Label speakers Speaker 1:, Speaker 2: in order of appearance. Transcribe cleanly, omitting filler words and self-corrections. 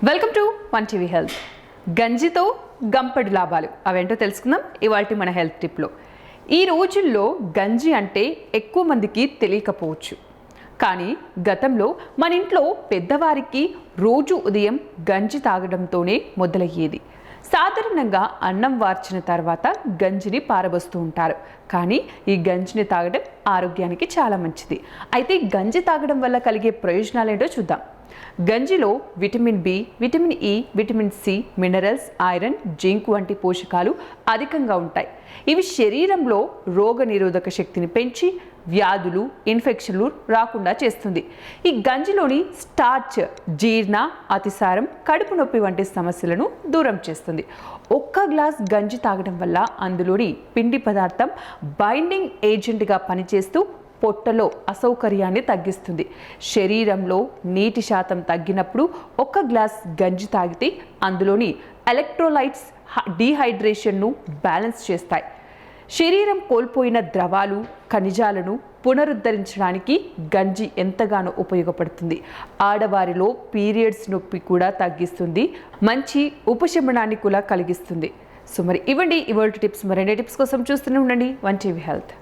Speaker 1: Welcome to one TV health. గంజితో గంపెడు లాభాలు అవేంటో తెలుసుకుందాం ఇవాల్టి మన హెల్త్ టిప్లో. ఈ రోజుల్లో గంజి అంటే ఎక్కువ మందికి తెలియకపోవచ్చు, కానీ గతంలో మన ఇంట్లో పెద్దవారికి రోజు ఉదయం గంజి తాగడంతోనే మొదలయ్యేది. సాధారణంగా అన్నం వార్చిన తర్వాత గంజిని పారబోస్తూ ఉంటారు, కానీ ఈ గంజిని తాగడం ఆరోగ్యానికి చాలా మంచిది. అయితే గంజి తాగడం వల్ల కలిగే ప్రయోజనాలు ఏంటో చూద్దాం. గంజిలో vitamin B, vitamin E, vitamin C, minerals, iron, zinc వంటి పోషకాలు అధికంగా ఉంటాయి. ఇవి శరీరంలో రోగనిరోధక శక్తిని పెంచి వ్యాధులు, ఇన్ఫెక్షన్లు రాకుండా చేస్తుంది. ఈ గంజిలోని స్టార్చ్ జీర్ణ, అతిసారం, కడుపు నొప్పి వంటి సమస్యలను దూరం చేస్తుంది. ఒక్క గ్లాస్ గంజి తాగడం వల్ల అందులోని పిండి పదార్థం బైండింగ్ ఏజెంట్గా పనిచేస్తూ పొట్టలో అసౌకర్యాన్ని తగ్గిస్తుంది. శరీరంలో నీటి శాతం తగ్గినప్పుడు ఒక్క గ్లాస్ గంజి తాగితే అందులోని ఎలక్ట్రోలైట్స్ డీహైడ్రేషన్ను బ్యాలెన్స్ చేస్తాయి. శరీరం కోల్పోయిన ద్రవాలు, ఖనిజాలను పునరుద్ధరించడానికి గంజి ఎంతగానో ఉపయోగపడుతుంది. ఆడవారిలో పీరియడ్స్ నొప్పి కూడా తగ్గిస్తుంది, మంచి ఉపశమనాన్ని కూడా కలిగిస్తుంది. సో మరి ఇవ్వండి ఇవాల్టి టిప్స్. మరిన్ని టిప్స్ కోసం చూస్తూనే ఉండండి వన్ టీవీ హెల్త్.